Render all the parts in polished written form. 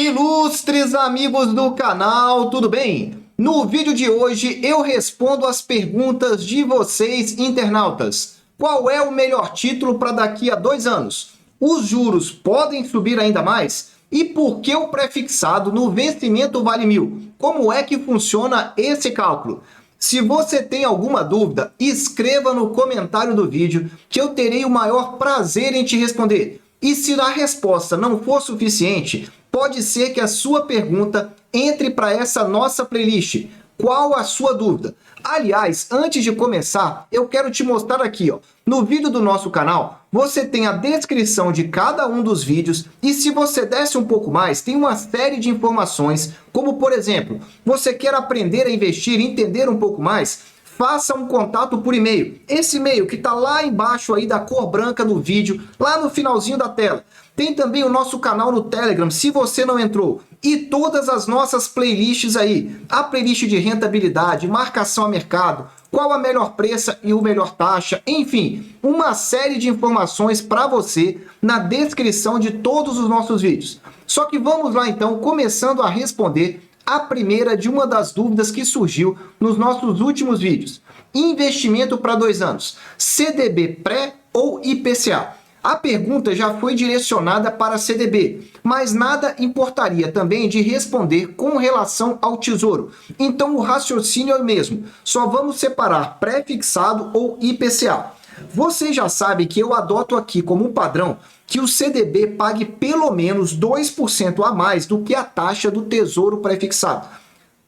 Ilustres amigos do canal, tudo bem? No vídeo de hoje eu respondo as perguntas de vocês, internautas. Qual é o melhor título para daqui a 2 anos? Os juros podem subir ainda mais? E por que o prefixado no vencimento vale 1.000? Como é que funciona esse cálculo? Se você tem alguma dúvida, escreva no comentário do vídeo que eu terei o maior prazer em te responder. E se a resposta não for suficiente, pode ser que a sua pergunta entre para essa nossa playlist. Qual a sua dúvida? Aliás, antes de começar, eu quero te mostrar aqui, ó, no vídeo do nosso canal, você tem a descrição de cada um dos vídeos e se você desce um pouco mais, tem uma série de informações, como por exemplo, você quer aprender a investir e entender um pouco mais? Faça um contato por e-mail. Esse e-mail que está lá embaixo aí da cor branca no vídeo, lá no finalzinho da tela. Tem também o nosso canal no Telegram, se você não entrou. E todas as nossas playlists aí. A playlist de rentabilidade, marcação a mercado, qual a melhor preço e o melhor taxa. Enfim, uma série de informações para você na descrição de todos os nossos vídeos. Só que vamos lá então, começando a responder a primeira de uma das dúvidas que surgiu nos nossos últimos vídeos. Investimento para 2 anos, CDB pré ou IPCA? A pergunta já foi direcionada para CDB, mas nada importaria também de responder com relação ao Tesouro. Então o raciocínio é o mesmo, só vamos separar pré-fixado ou IPCA. Você já sabe que eu adoto aqui como um padrão que o CDB pague pelo menos 2% a mais do que a taxa do Tesouro pré-fixado.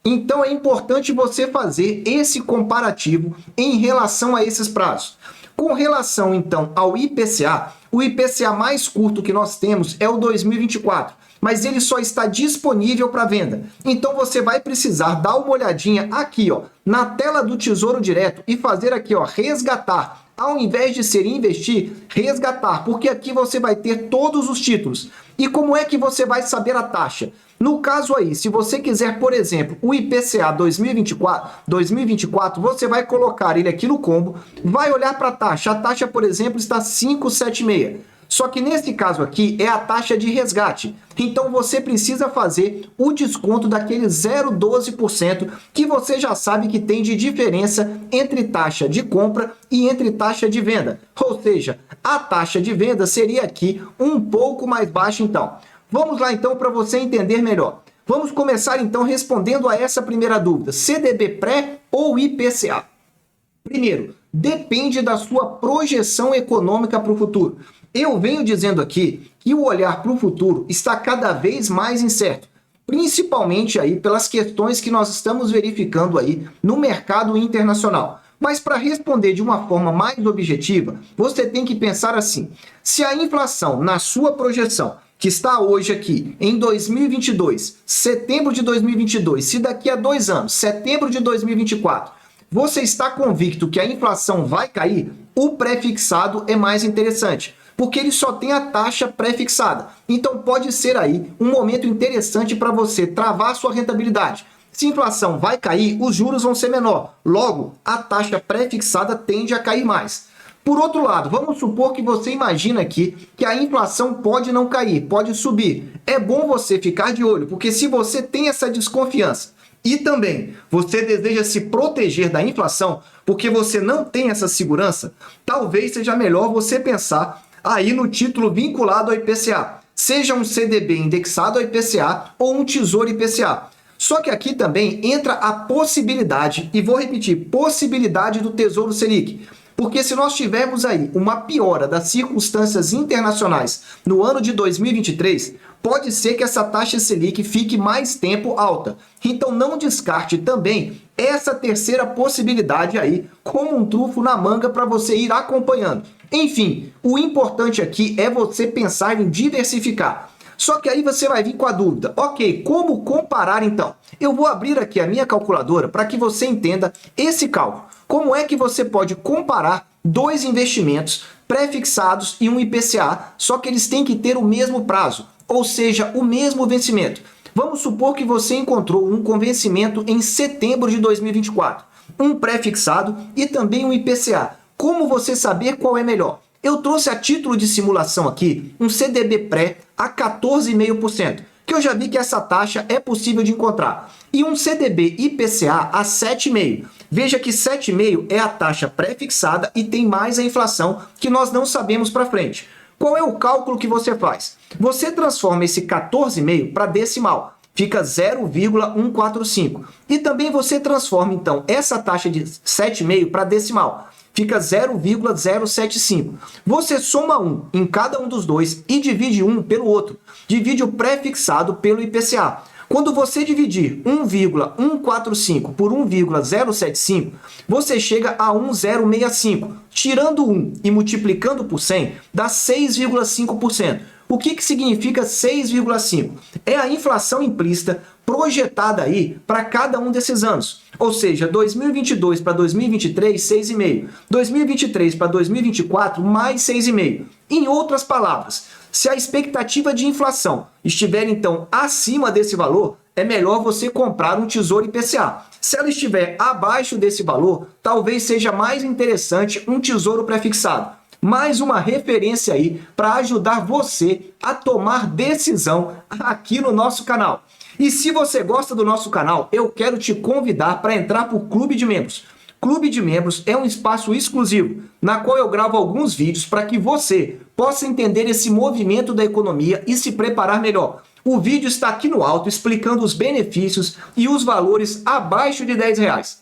Então é importante você fazer esse comparativo em relação a esses prazos. Com relação então ao IPCA, o IPCA mais curto que nós temos é o 2024, mas ele só está disponível para venda. Então você vai precisar dar uma olhadinha aqui, ó, na tela do Tesouro Direto e fazer aqui, ó, resgatar. Ao invés de ser investir, resgatar, porque aqui você vai ter todos os títulos. E como é que você vai saber a taxa? No caso aí, se você quiser, por exemplo, o IPCA 2024, você vai colocar ele aqui no combo, vai olhar para a taxa, por exemplo, está 576. Só que nesse caso aqui é a taxa de resgate. Então você precisa fazer o desconto daquele 0,12% que você já sabe que tem de diferença entre taxa de compra e entre taxa de venda. Ou seja, a taxa de venda seria aqui um pouco mais baixa então. Vamos lá então para você entender melhor. Vamos começar então respondendo a essa primeira dúvida. CDB pré ou IPCA? Primeiro, depende da sua projeção econômica para o futuro. Eu venho dizendo aqui que o olhar para o futuro está cada vez mais incerto, principalmente aí pelas questões que nós estamos verificando aí no mercado internacional. Mas para responder de uma forma mais objetiva, você tem que pensar assim: se a inflação na sua projeção, que está hoje aqui em 2022, setembro de 2022, se daqui a 2 anos, setembro de 2024, você está convicto que a inflação vai cair, o pré-fixado é mais interessante, porque ele só tem a taxa pré-fixada. Então pode ser aí um momento interessante para você travar a sua rentabilidade. Se a inflação vai cair, os juros vão ser menor. Logo, a taxa pré-fixada tende a cair mais. Por outro lado, vamos supor que você imagina aqui que a inflação pode não cair, pode subir. É bom você ficar de olho, porque se você tem essa desconfiança e também você deseja se proteger da inflação, porque você não tem essa segurança, talvez seja melhor você pensar aí no título vinculado ao IPCA, seja um CDB indexado ao IPCA ou um Tesouro IPCA. Só que aqui também entra a possibilidade, e vou repetir, possibilidade do Tesouro Selic. Porque se nós tivermos aí uma piora das circunstâncias internacionais no ano de 2023, pode ser que essa taxa Selic fique mais tempo alta. Então não descarte também essa terceira possibilidade aí como um trunfo na manga para você ir acompanhando. Enfim, o importante aqui é você pensar em diversificar. Só que aí você vai vir com a dúvida, ok, como comparar então? Eu vou abrir aqui a minha calculadora para que você entenda esse cálculo. Como é que você pode comparar dois investimentos pré-fixados e um IPCA, só que eles têm que ter o mesmo prazo, ou seja, o mesmo vencimento. Vamos supor que você encontrou um com vencimento em setembro de 2024, um pré-fixado e também um IPCA. Como você saber qual é melhor? Eu trouxe a título de simulação aqui um CDB pré a 14,5%. que eu já vi que essa taxa é possível de encontrar. E um CDB IPCA a 7,5. Veja que 7,5 é a taxa pré-fixada e tem mais a inflação que nós não sabemos para frente. Qual é o cálculo que você faz? Você transforma esse 14,5 para decimal. Fica 0,145. E também você transforma, então, essa taxa de 7,5 para decimal. Fica 0,075. Você soma 1 em cada um dos dois e divide um pelo outro. Divide o pré-fixado pelo IPCA. Quando você dividir 1,145 por 1,075, você chega a 1,065. Tirando 1 e multiplicando por 100, dá 6,5%. O que significa 6,5? É a inflação implícita projetada aí para cada um desses anos. Ou seja, 2022 para 2023, 6,5. 2023 para 2024, mais 6,5. Em outras palavras, se a expectativa de inflação estiver, então, acima desse valor, é melhor você comprar um Tesouro IPCA. Se ela estiver abaixo desse valor, talvez seja mais interessante um Tesouro pré-fixado. Mais uma referência aí para ajudar você a tomar decisão aqui no nosso canal. E se você gosta do nosso canal, eu quero te convidar para entrar para o Clube de Membros. Clube de Membros é um espaço exclusivo, na qual eu gravo alguns vídeos para que você possa entender esse movimento da economia e se preparar melhor. O vídeo está aqui no alto explicando os benefícios e os valores abaixo de R$10.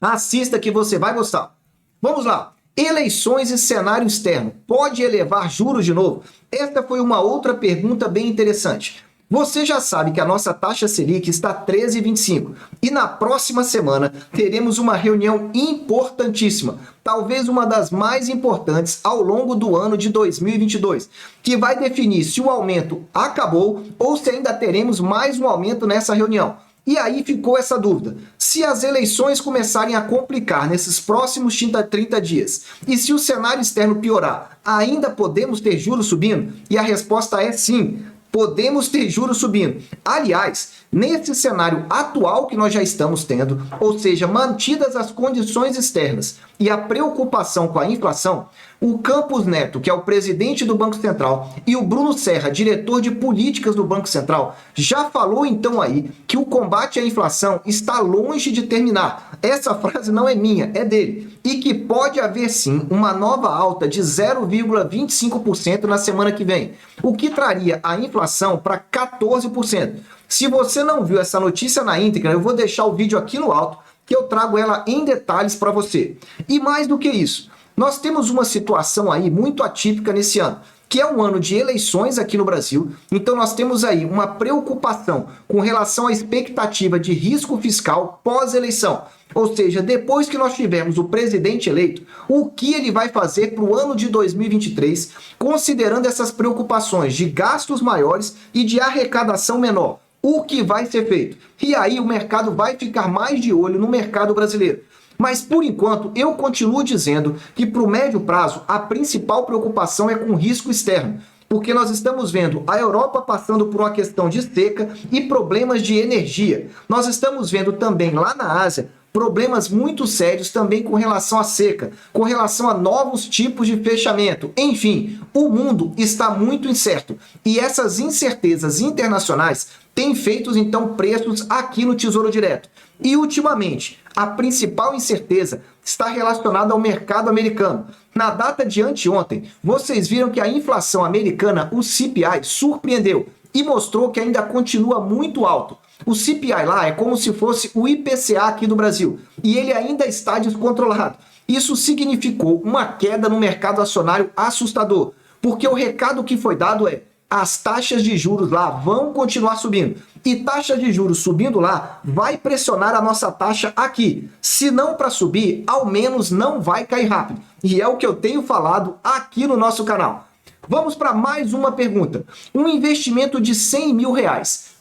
Assista que você vai gostar. Vamos lá. Eleições e cenário externo. Pode elevar juros de novo? Esta foi uma outra pergunta bem interessante. Você já sabe que a nossa taxa Selic está 13,25 e na próxima semana teremos uma reunião importantíssima, talvez uma das mais importantes ao longo do ano de 2022, que vai definir se o aumento acabou ou se ainda teremos mais um aumento nessa reunião. E aí ficou essa dúvida. Se as eleições começarem a complicar nesses próximos 30 dias e se o cenário externo piorar, ainda podemos ter juros subindo? E a resposta é sim. Podemos ter juros subindo. Aliás, nesse cenário atual que nós já estamos tendo, ou seja, mantidas as condições externas e a preocupação com a inflação, o Campos Neto, que é o presidente do Banco Central, e o Bruno Serra, diretor de políticas do Banco Central, já falou então aí que o combate à inflação está longe de terminar. Essa frase não é minha, é dele. E que pode haver sim uma nova alta de 0,25% na semana que vem, o que traria a inflação para 14%. Se você não viu essa notícia na íntegra, eu vou deixar o vídeo aqui no alto, que eu trago ela em detalhes para você. E mais do que isso, nós temos uma situação aí muito atípica nesse ano, que é um ano de eleições aqui no Brasil. Então nós temos aí uma preocupação com relação à expectativa de risco fiscal pós-eleição. Ou seja, depois que nós tivermos o presidente eleito, o que ele vai fazer para o ano de 2023, considerando essas preocupações de gastos maiores e de arrecadação menor. O que vai ser feito? E aí o mercado vai ficar mais de olho no mercado brasileiro. Mas, por enquanto, eu continuo dizendo que, para o médio prazo, a principal preocupação é com o risco externo, porque nós estamos vendo a Europa passando por uma questão de seca e problemas de energia. Nós estamos vendo também lá na Ásia problemas muito sérios também com relação à seca, com relação a novos tipos de fechamento. Enfim, o mundo está muito incerto e essas incertezas internacionais têm feito, então, preços aqui no Tesouro Direto. E, ultimamente, a principal incerteza está relacionada ao mercado americano. Na data de anteontem, vocês viram que a inflação americana, o CPI, surpreendeu e mostrou que ainda continua muito alto. O CPI lá é como se fosse o IPCA aqui do Brasil e ele ainda está descontrolado. Isso significou uma queda no mercado acionário assustador, porque o recado que foi dado é: as taxas de juros lá vão continuar subindo. E taxa de juros subindo lá vai pressionar a nossa taxa aqui. Se não para subir, ao menos não vai cair rápido. E é o que eu tenho falado aqui no nosso canal. Vamos para mais uma pergunta. Um investimento de R$100 mil,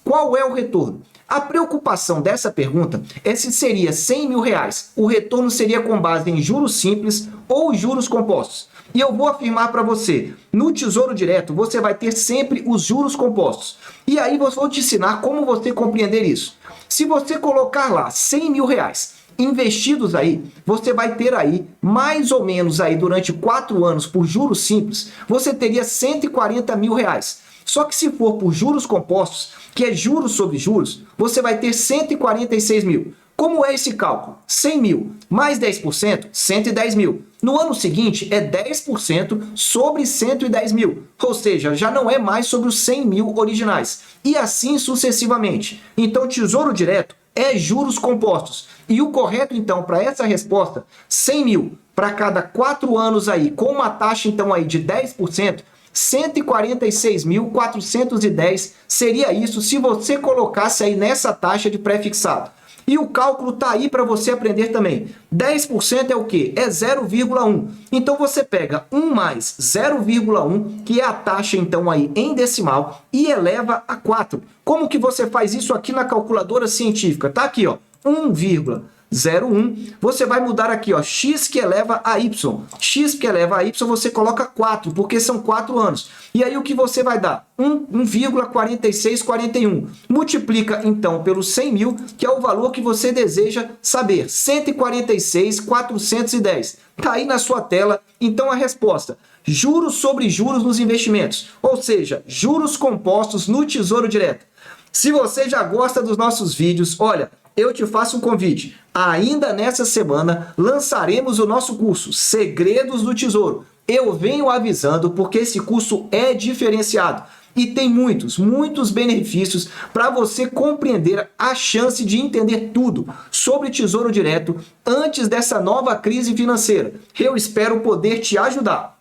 qual é o retorno? A preocupação dessa pergunta é se seria R$100 mil, o retorno seria com base em juros simples ou juros compostos. E eu vou afirmar para você, no Tesouro Direto você vai ter sempre os juros compostos. E aí eu vou te ensinar como você compreender isso. Se você colocar lá R$100 mil investidos aí, você vai ter aí mais ou menos aí durante 4 anos por juros simples, você teria R$140 mil. Só que se for por juros compostos, que é juros sobre juros, você vai ter 146 mil. Como é esse cálculo? 100 mil mais 10%, 110 mil. No ano seguinte, é 10% sobre 110 mil. Ou seja, já não é mais sobre os 100 mil originais. E assim sucessivamente. Então, Tesouro Direto é juros compostos. E o correto, então, para essa resposta, 100 mil para cada 4 anos aí, com uma taxa, então, aí de 10%, 146.410 seria isso se você colocasse aí nessa taxa de pré-fixado. E o cálculo está aí para você aprender também. 10% é o quê? É 0,1. Então você pega 1 mais 0,1, que é a taxa então aí em decimal, e eleva a 4. Como que você faz isso aqui na calculadora científica? Tá aqui, ó, 1,01. Você vai mudar aqui, ó, x que eleva a y. X que eleva a y, você coloca 4, porque são 4 anos. E aí o que você vai dar? 1,4641. Multiplica, então, pelos 100 mil, que é o valor que você deseja saber. 146.410. Está aí na sua tela, então, a resposta. Juros sobre juros nos investimentos. Ou seja, juros compostos no Tesouro Direto. Se você já gosta dos nossos vídeos, olha, eu te faço um convite. Ainda nessa semana, lançaremos o nosso curso Segredos do Tesouro. Eu venho avisando porque esse curso é diferenciado e tem muitos benefícios para você compreender a chance de entender tudo sobre Tesouro Direto antes dessa nova crise financeira. Eu espero poder te ajudar.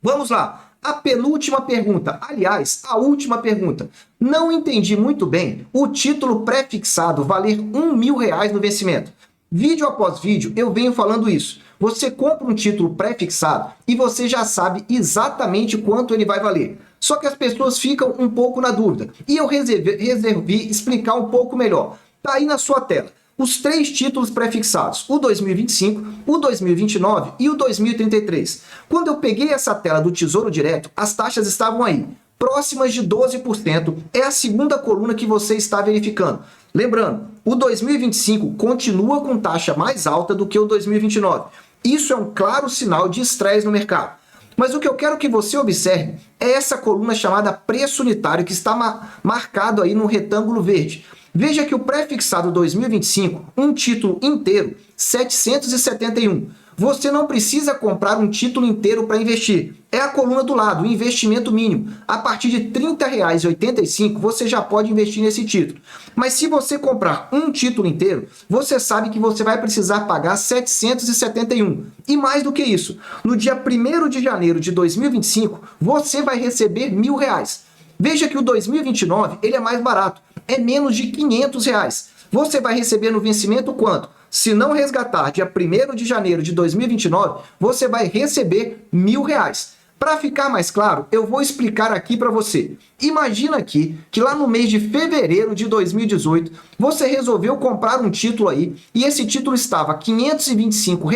Vamos lá. A penúltima pergunta, aliás, a última pergunta. Não entendi muito bem o título pré-fixado valer R$1.000 no vencimento. Vídeo após vídeo eu venho falando isso. Você compra um título pré-fixado e você já sabe exatamente quanto ele vai valer. Só que as pessoas ficam um pouco na dúvida. E eu reservei explicar um pouco melhor. Está aí na sua tela. Os 3 títulos pré-fixados, o 2025, o 2029 e o 2033. Quando eu peguei essa tela do Tesouro Direto, as taxas estavam aí, próximas de 12%. É a segunda coluna que você está verificando. Lembrando, o 2025 continua com taxa mais alta do que o 2029. Isso é um claro sinal de estresse no mercado. Mas o que eu quero que você observe é essa coluna chamada preço unitário que está marcado aí no retângulo verde. Veja que o pré-fixado 2025, um título inteiro, 771. Você não precisa comprar um título inteiro para investir. É a coluna do lado, o investimento mínimo. A partir de R$ 30,85 você já pode investir nesse título. Mas se você comprar um título inteiro, você sabe que você vai precisar pagar 771. E mais do que isso, no dia 1º de janeiro de 2025, você vai receber R$1.000. Veja que o 2029 ele é mais barato, é menos de R$500. Você vai receber no vencimento quanto? Se não resgatar dia 1º de janeiro de 2029, você vai receber R$1.000. Para ficar mais claro, eu vou explicar aqui para você. Imagina aqui que lá no mês de fevereiro de 2018, você resolveu comprar um título aí e esse título estava R$ 525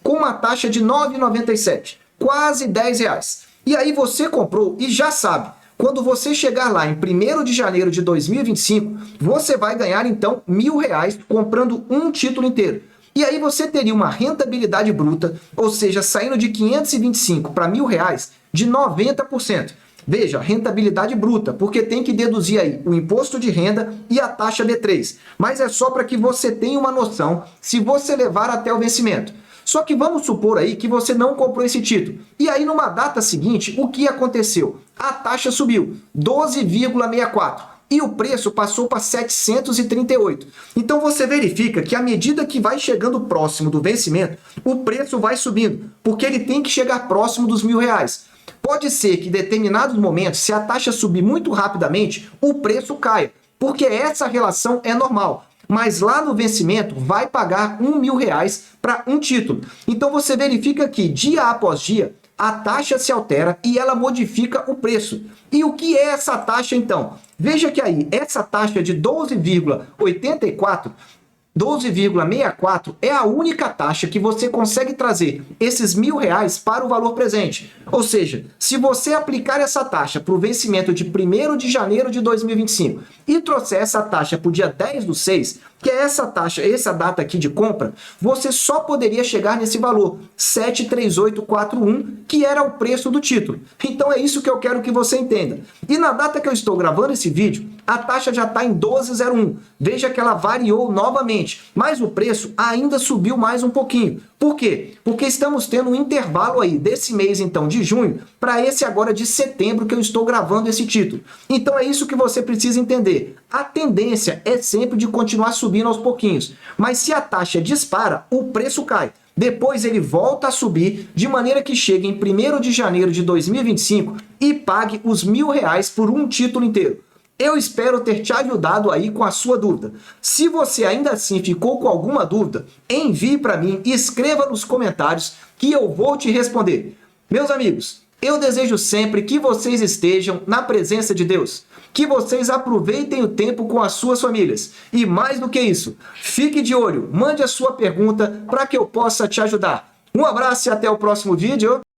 com uma taxa de R$ 9,97, quase R$10. E aí você comprou e já sabe, quando você chegar lá em 1º de janeiro de 2025, você vai ganhar então R$1.000 comprando um título inteiro. E aí você teria uma rentabilidade bruta, ou seja, saindo de 525 para R$1.000 de 90%. Veja, rentabilidade bruta, porque tem que deduzir aí o imposto de renda e a taxa B3. Mas é só para que você tenha uma noção se você levar até o vencimento. Só que vamos supor aí que você não comprou esse título. E aí numa data seguinte, o que aconteceu? A taxa subiu 12,64 e o preço passou para 738. Então você verifica que à medida que vai chegando próximo do vencimento, o preço vai subindo, porque ele tem que chegar próximo dos R$1.000. Pode ser que em determinados momentos, se a taxa subir muito rapidamente, o preço caia, porque essa relação é normal. Mas lá no vencimento vai pagar R$1.000 para um título. Então você verifica que dia após dia a taxa se altera e ela modifica o preço. E o que é essa taxa então? Veja que aí essa taxa de 12,84 12,64 é a única taxa que você consegue trazer esses R$ 1.000 para o valor presente. Ou seja, se você aplicar essa taxa para o vencimento de 1º de janeiro de 2025 e trouxer essa taxa para o dia 10/6, que é essa taxa, essa data aqui de compra, você só poderia chegar nesse valor, 73841, que era o preço do título. Então é isso que eu quero que você entenda. E na data que eu estou gravando esse vídeo, a taxa já está em 12,01. Veja que ela variou novamente, mas o preço ainda subiu mais um pouquinho. Por quê? Porque estamos tendo um intervalo aí desse mês, então, de junho, para esse agora de setembro que eu estou gravando esse título. Então é isso que você precisa entender. A tendência é sempre de continuar subindo aos pouquinhos, mas se a taxa dispara, o preço cai. Depois ele volta a subir, de maneira que chegue em 1º de janeiro de 2025 e pague os R$ 1.000 por um título inteiro. Eu espero ter te ajudado aí com a sua dúvida. Se você ainda assim ficou com alguma dúvida, envie para mim e escreva nos comentários que eu vou te responder. Meus amigos, eu desejo sempre que vocês estejam na presença de Deus, que vocês aproveitem o tempo com as suas famílias. E mais do que isso, fique de olho, mande a sua pergunta para que eu possa te ajudar. Um abraço e até o próximo vídeo.